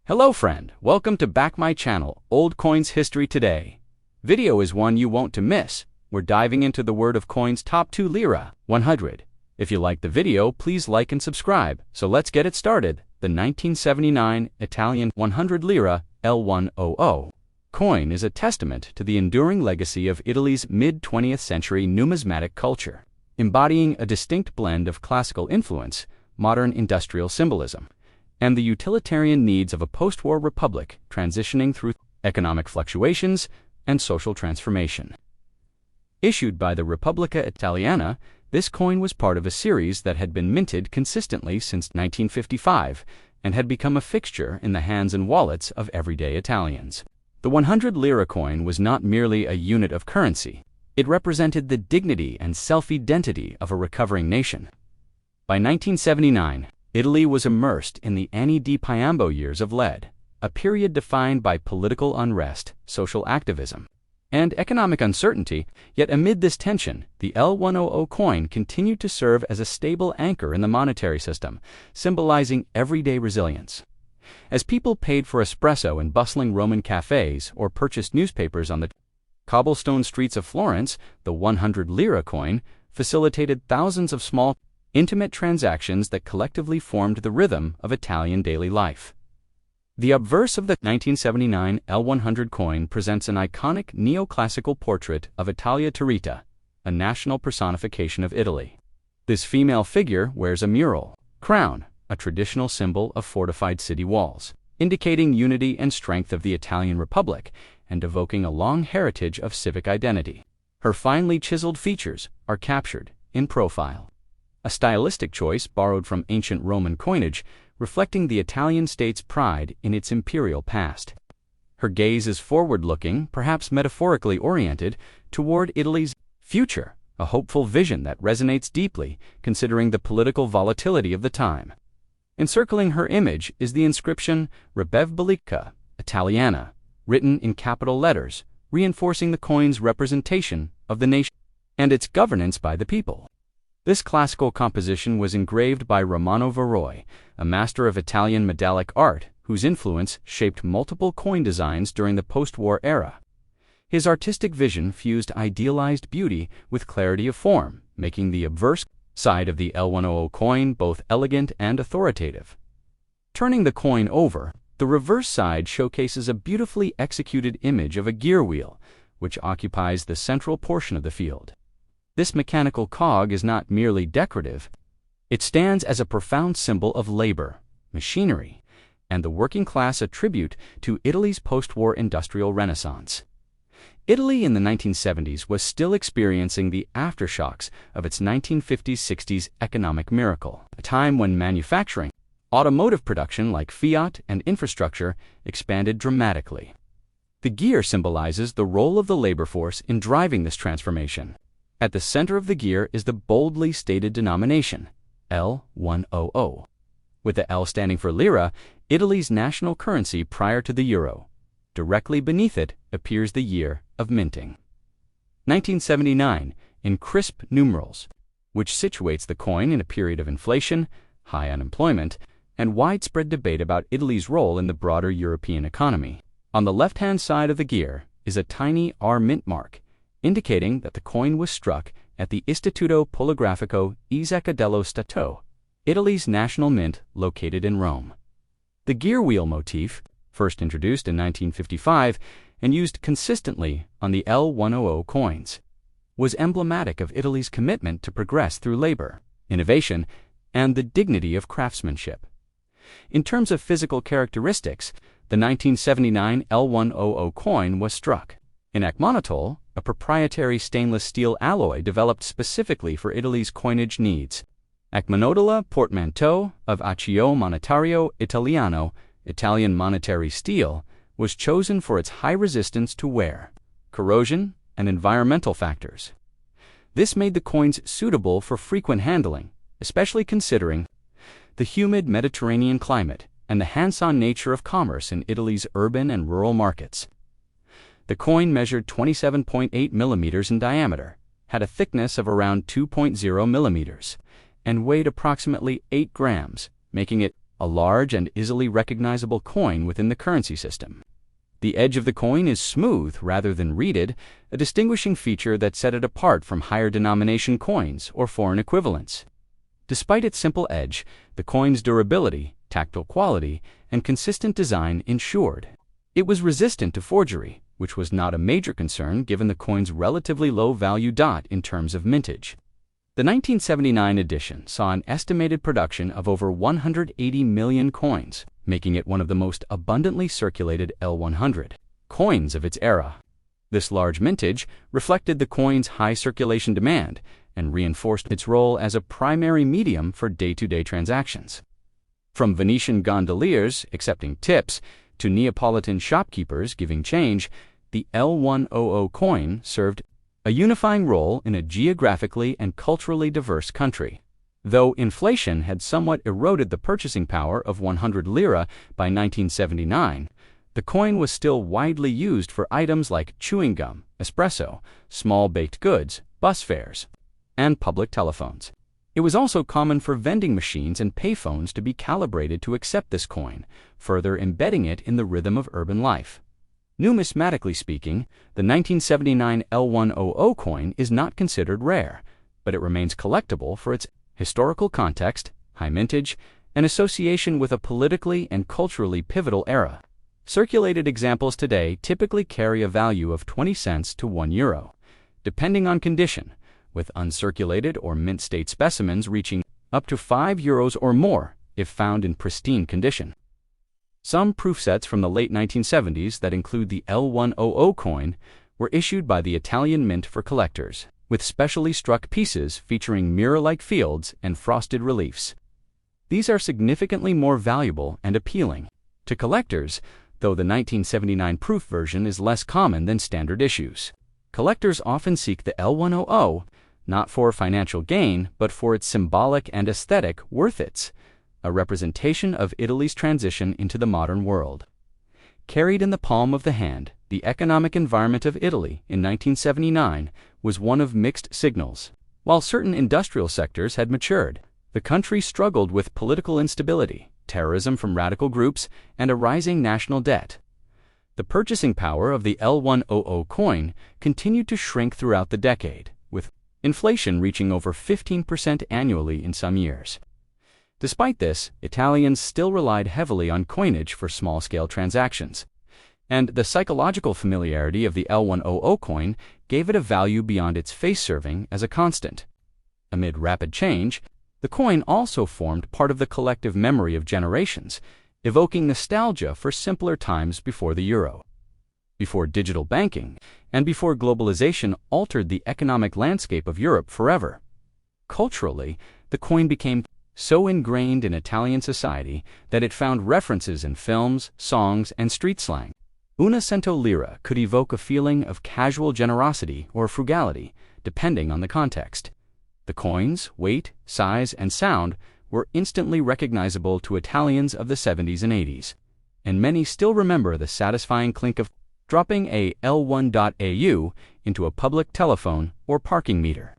Hello friend, welcome to back my channel, Old Coins History Today. Video is one you won't to miss. We're diving into the world of coins top 2 lira, 100. If you like the video, please like and subscribe. So let's get it started. The 1979 Italian 100 lira, L.100 coin is a testament to the enduring legacy of Italy's mid-20th century numismatic culture, embodying a distinct blend of classical influence, modern industrial symbolism, and the utilitarian needs of a post-war republic transitioning through economic fluctuations and social transformation. Issued by the Repubblica Italiana, this coin was part of a series that had been minted consistently since 1955 and had become a fixture in the hands and wallets of everyday Italians. The 100 lira coin was not merely a unit of currency. It represented the dignity and self-identity of a recovering nation. By 1979, Italy was immersed in the Anni di Piombo years of lead, a period defined by political unrest, social activism, and economic uncertainty. Yet amid this tension, the L100 coin continued to serve as a stable anchor in the monetary system, symbolizing everyday resilience. As people paid for espresso in bustling Roman cafes or purchased newspapers on the cobblestone streets of Florence, the 100 lira coin facilitated thousands of small, intimate transactions that collectively formed the rhythm of Italian daily life. The obverse of the 1979 L100 coin presents an iconic neoclassical portrait of Italia Tirita, a national personification of Italy. This female figure wears a mural crown, a traditional symbol of fortified city walls, indicating unity and strength of the Italian Republic and evoking a long heritage of civic identity. Her finely chiseled features are captured in profile, a stylistic choice borrowed from ancient Roman coinage, reflecting the Italian state's pride in its imperial past. Her gaze is forward-looking, perhaps metaphorically oriented, toward Italy's future, a hopeful vision that resonates deeply considering the political volatility of the time. Encircling her image is the inscription Repubblica Italiana, written in capital letters, reinforcing the coin's representation of the nation and its governance by the people. This classical composition was engraved by Romano Verroi, a master of Italian medallic art whose influence shaped multiple coin designs during the post-war era. His artistic vision fused idealized beauty with clarity of form, making the obverse side of the L100 coin both elegant and authoritative. Turning the coin over, the reverse side showcases a beautifully executed image of a gear wheel, which occupies the central portion of the field. This mechanical cog is not merely decorative. It stands as a profound symbol of labor, machinery, and the working class, a tribute to Italy's post-war industrial renaissance. Italy in the 1970s was still experiencing the aftershocks of its 1950s-60s economic miracle, a time when manufacturing, automotive production like Fiat, and infrastructure expanded dramatically. The gear symbolizes the role of the labor force in driving this transformation. At the center of the gear is the boldly stated denomination, L100, with the L standing for lira, Italy's national currency prior to the euro. Directly beneath it appears the year of minting, 1979, in crisp numerals, which situates the coin in a period of inflation, high unemployment, and widespread debate about Italy's role in the broader European economy. On the left-hand side of the gear is a tiny R mint mark, indicating that the coin was struck at the Istituto Poligrafico Isaac dello Stato, Italy's national mint located in Rome. The gear wheel motif, first introduced in 1955 and used consistently on the L100 coins, was emblematic of Italy's commitment to progress through labor, innovation, and the dignity of craftsmanship. In terms of physical characteristics, the 1979 L100 coin was struck in agmonitol, a proprietary stainless steel alloy developed specifically for Italy's coinage needs. Agmonodola portmanteau of Accio Monetario Italiano, Italian monetary steel, was chosen for its high resistance to wear, corrosion, and environmental factors. This made the coins suitable for frequent handling, especially considering the humid Mediterranean climate and the hands-on nature of commerce in Italy's urban and rural markets. The coin measured 27.8 millimeters in diameter, had a thickness of around 2.0 millimeters, and weighed approximately 8 grams, making it a large and easily recognizable coin within the currency system. The edge of the coin is smooth rather than reeded, a distinguishing feature that set it apart from higher denomination coins or foreign equivalents. Despite its simple edge, the coin's durability, tactile quality, and consistent design ensured it was resistant to forgery, which was not a major concern given the coin's relatively low value in terms of mintage. The 1979 edition saw an estimated production of over 180 million coins, making it one of the most abundantly circulated L.100 coins of its era. This large mintage reflected the coin's high circulation demand and reinforced its role as a primary medium for day-to-day transactions. From Venetian gondoliers accepting tips to Neapolitan shopkeepers giving change, the L.100 coin served a unifying role in a geographically and culturally diverse country. Though inflation had somewhat eroded the purchasing power of 100 lira by 1979, the coin was still widely used for items like chewing gum, espresso, small baked goods, bus fares, and public telephones. It was also common for vending machines and payphones to be calibrated to accept this coin, further embedding it in the rhythm of urban life. Numismatically speaking, the 1979 L.100 coin is not considered rare, but it remains collectible for its historical context, high mintage, and association with a politically and culturally pivotal era. Circulated examples today typically carry a value of 20 cents to €1, depending on condition, with uncirculated or mint-state specimens reaching up to €5 or more if found in pristine condition. Some proof sets from the late 1970s that include the L.100 coin were issued by the Italian Mint for collectors, with specially struck pieces featuring mirror-like fields and frosted reliefs. These are significantly more valuable and appealing to collectors, though the 1979 proof version is less common than standard issues. Collectors often seek the L.100 not for financial gain, but for its symbolic and aesthetic worth, a representation of Italy's transition into the modern world. Carried in the palm of the hand, the economic environment of Italy in 1979 was one of mixed signals. While certain industrial sectors had matured, the country struggled with political instability, terrorism from radical groups, and a rising national debt. The purchasing power of the L.100 coin continued to shrink throughout the decade, with inflation reaching over 15% annually in some years. Despite this, Italians still relied heavily on coinage for small-scale transactions, and the psychological familiarity of the L.100 coin gave it a value beyond its face-serving as a constant. Amid rapid change, the coin also formed part of the collective memory of generations, evoking nostalgia for simpler times before the euro. Before digital banking, and before globalization altered the economic landscape of Europe forever. Culturally, the coin became so ingrained in Italian society that it found references in films, songs, and street slang. Una cento lira could evoke a feeling of casual generosity or frugality, depending on the context. The coin's weight, size, and sound were instantly recognizable to Italians of the 70s and 80s, and many still remember the satisfying clink of dropping a L1.AU into a public telephone or parking meter.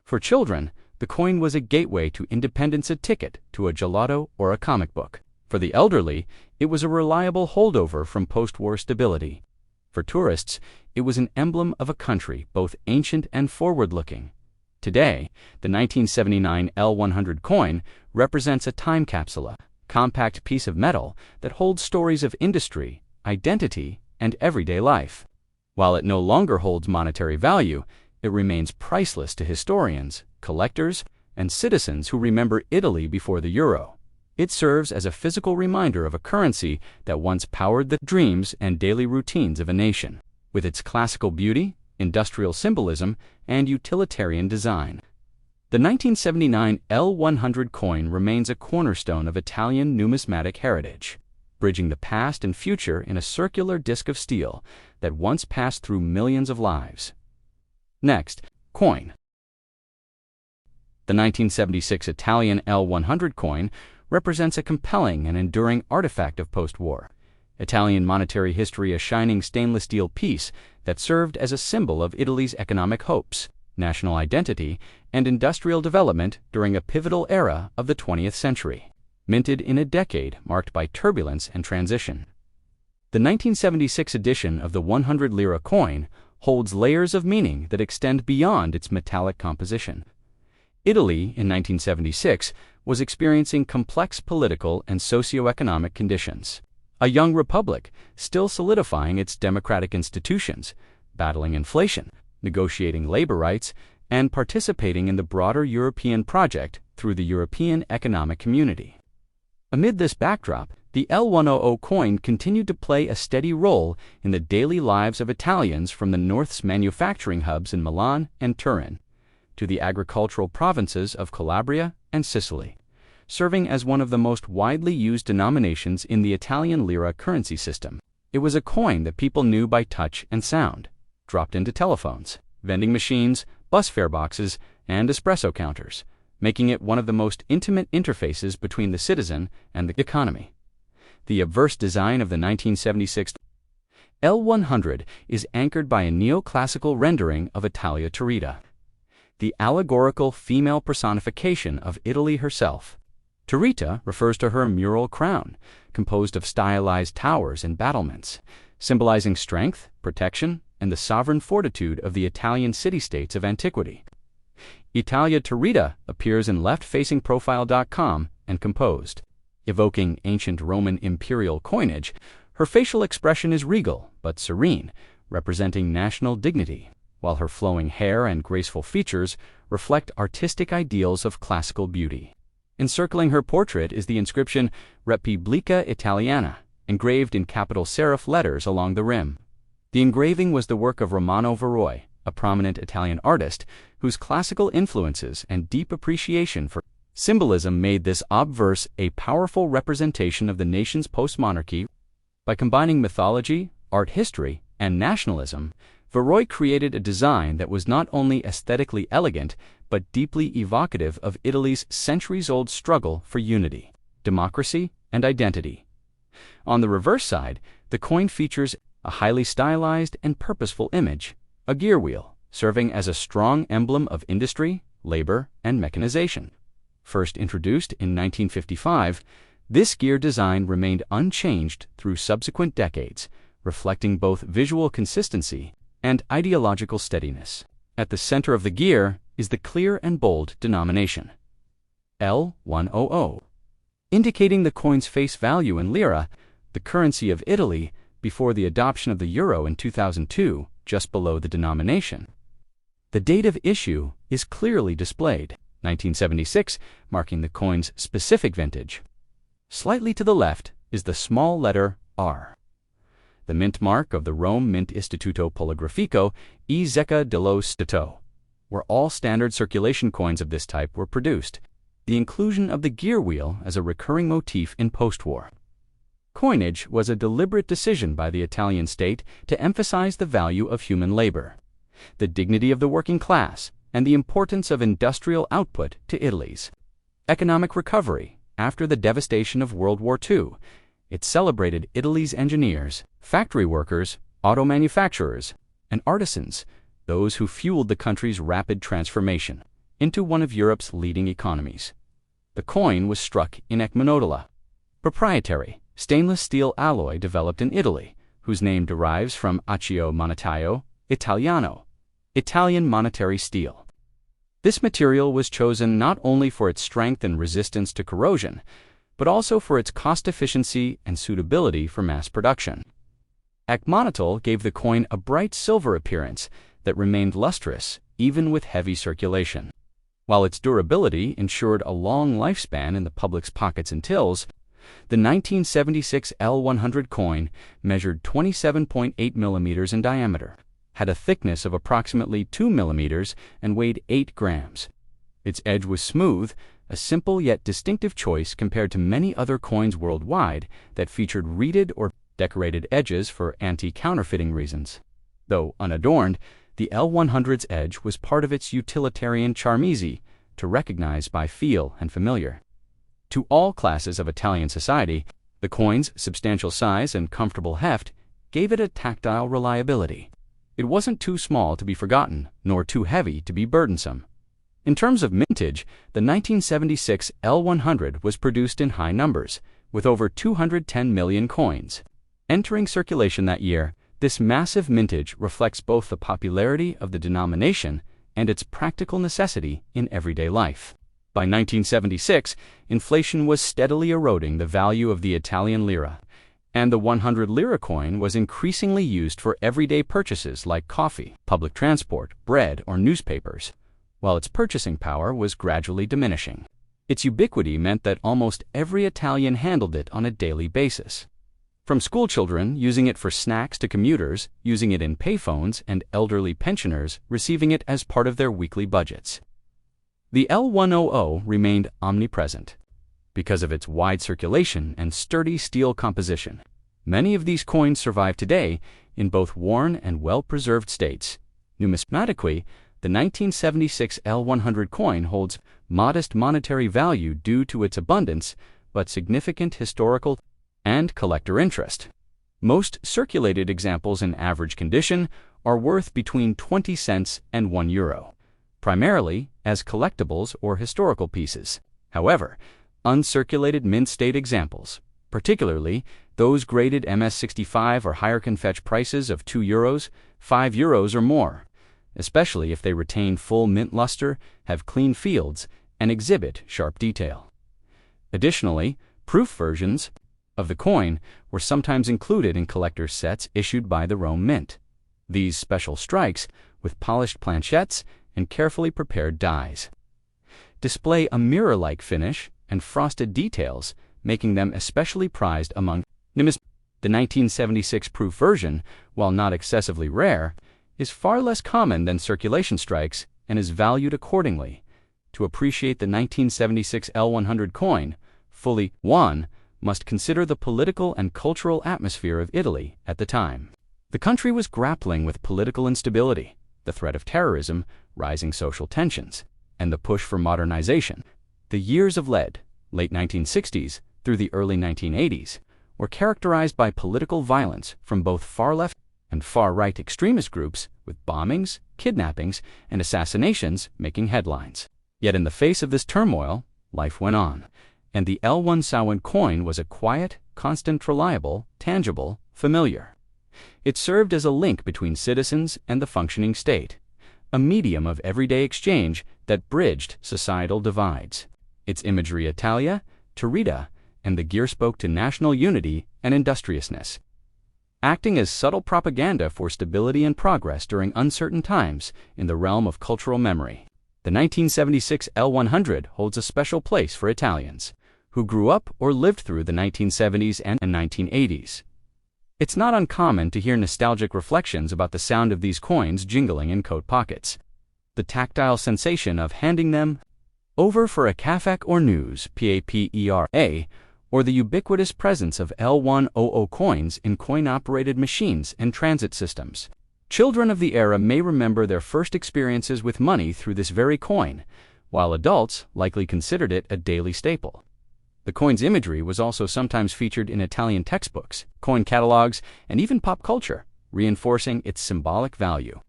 For children, the coin was a gateway to independence, a ticket to a gelato or a comic book. For the elderly, it was a reliable holdover from post-war stability. For tourists, it was an emblem of a country both ancient and forward-looking. Today, the 1979 L.100 coin represents a time capsule, a compact piece of metal that holds stories of industry, identity, and everyday life. While it no longer holds monetary value, it remains priceless to historians, collectors, and citizens who remember Italy before the euro. It serves as a physical reminder of a currency that once powered the dreams and daily routines of a nation. With its classical beauty, industrial symbolism, and utilitarian design, the 1979 L.100 coin remains a cornerstone of Italian numismatic heritage, bridging the past and future in a circular disc of steel that once passed through millions of lives. Next, coin. The 1976 Italian L.100 coin represents a compelling and enduring artifact of post-war Italian monetary history, a shining stainless steel piece that served as a symbol of Italy's economic hopes, national identity, and industrial development during a pivotal era of the 20th century. minted in a decade marked by turbulence and transition. The 1976 edition of the 100 lira coin holds layers of meaning that extend beyond its metallic composition. Italy, in 1976, was experiencing complex political and socio-economic conditions. A young republic, still solidifying its democratic institutions, battling inflation, negotiating labor rights, and participating in the broader European project through the European Economic Community. Amid this backdrop, the L.100 coin continued to play a steady role in the daily lives of Italians from the North's manufacturing hubs in Milan and Turin to the agricultural provinces of Calabria and Sicily, serving as one of the most widely used denominations in the Italian lira currency system. It was a coin that people knew by touch and sound, dropped into telephones, vending machines, bus fare boxes, and espresso counters, making it one of the most intimate interfaces between the citizen and the economy. The obverse design of the 1976 L.100 is anchored by a neoclassical rendering of Italia Turrita, the allegorical female personification of Italy herself. Turrita refers to her mural crown, composed of stylized towers and battlements, symbolizing strength, protection, and the sovereign fortitude of the Italian city-states of antiquity. Italia Turrita appears in left-facing profile.com and composed. Evoking ancient Roman imperial coinage, her facial expression is regal but serene, representing national dignity, while her flowing hair and graceful features reflect artistic ideals of classical beauty. Encircling her portrait is the inscription Repubblica Italiana, engraved in capital serif letters along the rim. The engraving was the work of Romano Verroi, a prominent Italian artist whose classical influences and deep appreciation for symbolism made this obverse a powerful representation of the nation's post-monarchy. By combining mythology, art history, and nationalism, Verroi created a design that was not only aesthetically elegant, but deeply evocative of Italy's centuries-old struggle for unity, democracy, and identity. On the reverse side, the coin features a highly stylized and purposeful image, a gear wheel, serving as a strong emblem of industry, labor, and mechanization. First introduced in 1955, this gear design remained unchanged through subsequent decades, reflecting both visual consistency and ideological steadiness. At the center of the gear is the clear and bold denomination, L.100, indicating the coin's face value in lira, the currency of Italy, before the adoption of the euro in 2002, just below the denomination. The date of issue is clearly displayed, 1976, marking the coin's specific vintage. Slightly to the left is the small letter R, the mint mark of the Rome Mint Istituto Poligrafico e Zecca dello Stato, where all standard circulation coins of this type were produced. The inclusion of the gear wheel as a recurring motif in post-war coinage was a deliberate decision by the Italian state to emphasize the value of human labor, the dignity of the working class, and the importance of industrial output to Italy's economic recovery after the devastation of World War II. It celebrated Italy's engineers, factory workers, auto manufacturers, and artisans, those who fueled the country's rapid transformation into one of Europe's leading economies. The coin was struck in Ecmanotola, proprietary stainless steel alloy developed in Italy, whose name derives from accio monetaio Italiano, Italian monetary steel. This material was chosen not only for its strength and resistance to corrosion, but also for its cost efficiency and suitability for mass production. Ecmonotol gave the coin a bright silver appearance that remained lustrous even with heavy circulation. While its durability ensured a long lifespan in the public's pockets and tills, the 1976 L.100 coin measured 27.8 millimeters in diameter, had a thickness of approximately 2 millimeters, and weighed 8 grams. Its edge was smooth, a simple yet distinctive choice compared to many other coins worldwide that featured reeded or decorated edges for anti-counterfeiting reasons. Though unadorned, the L.100's edge was part of its utilitarian charmese, to recognize by feel and familiar. To all classes of Italian society, the coin's substantial size and comfortable heft gave it a tactile reliability. It wasn't too small to be forgotten, nor too heavy to be burdensome. In terms of mintage, the 1976 L.100 was produced in high numbers, with over 210 million coins. Entering circulation that year, this massive mintage reflects both the popularity of the denomination and its practical necessity in everyday life. By 1976, inflation was steadily eroding the value of the Italian lira, and the 100 lira coin was increasingly used for everyday purchases like coffee, public transport, bread, or newspapers, while its purchasing power was gradually diminishing. Its ubiquity meant that almost every Italian handled it on a daily basis. From schoolchildren using it for snacks to commuters using it in payphones and elderly pensioners receiving it as part of their weekly budgets. The L.100 remained omnipresent because of its wide circulation and sturdy steel composition. Many of these coins survive today in both worn and well-preserved states. Numismatically, the 1976 L.100 coin holds modest monetary value due to its abundance, but significant historical and collector interest. Most circulated examples in average condition are worth between 20 cents and €1, primarily as collectibles or historical pieces. However, uncirculated mint-state examples, particularly those graded MS65 or higher, can fetch prices of €2, €5 or more, especially if they retain full mint luster, have clean fields, and exhibit sharp detail. Additionally, proof versions of the coin were sometimes included in collector's sets issued by the Rome Mint. These special strikes, with polished planchettes and carefully prepared dies, display a mirror-like finish and frosted details, making them especially prized among numismatics. The 1976 proof version, while not excessively rare, is far less common than circulation strikes and is valued accordingly. To appreciate the 1976 L.100 coin fully, one must consider the political and cultural atmosphere of Italy at the time. The country was grappling with political instability, the threat of terrorism, rising social tensions, and the push for modernization. The years of late 1960s through the early 1980s, were characterized by political violence from both far-left and far-right extremist groups, with bombings, kidnappings, and assassinations making headlines. Yet in the face of this turmoil, life went on, and the L.100 coin was a quiet, constant, reliable, tangible, familiar. It served as a link between citizens and the functioning state, a medium of everyday exchange that bridged societal divides. Its imagery Italia, Turrida, and the gear spoke to national unity and industriousness, acting as subtle propaganda for stability and progress during uncertain times in the realm of cultural memory. The 1976 L.100 holds a special place for Italians who grew up or lived through the 1970s and 1980s. It's not uncommon to hear nostalgic reflections about the sound of these coins jingling in coat pockets, the tactile sensation of handing them over for a café or news (PAPERA), or the ubiquitous presence of L.100 coins in coin-operated machines and transit systems. Children of the era may remember their first experiences with money through this very coin, while adults likely considered it a daily staple. The coin's imagery was also sometimes featured in Italian textbooks, coin catalogs, and even pop culture, reinforcing its symbolic value.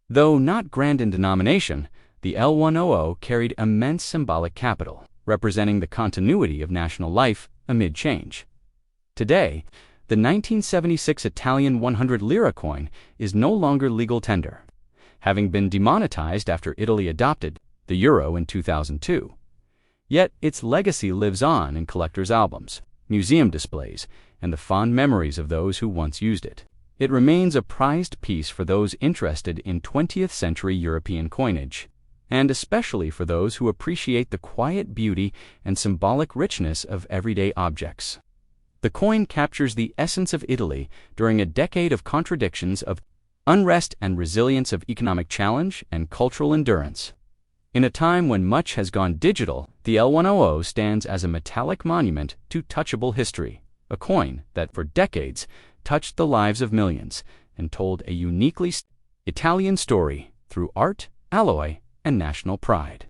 Though not grand in denomination, the L.100 carried immense symbolic capital, representing the continuity of national life amid change. Today, the 1976 Italian 100 lira coin is no longer legal tender, having been demonetized after Italy adopted the euro in 2002. Yet its legacy lives on in collectors' albums, museum displays, and the fond memories of those who once used it. It remains a prized piece for those interested in 20th century European coinage, and especially for those who appreciate the quiet beauty and symbolic richness of everyday objects. The coin captures the essence of Italy during a decade of contradictions, of unrest and resilience, of economic challenge and cultural endurance. In a time when much has gone digital, the L.100 stands as a metallic monument to touchable history, a coin that for decades touched the lives of millions and told a uniquely Italian story through art, alloy, and national pride.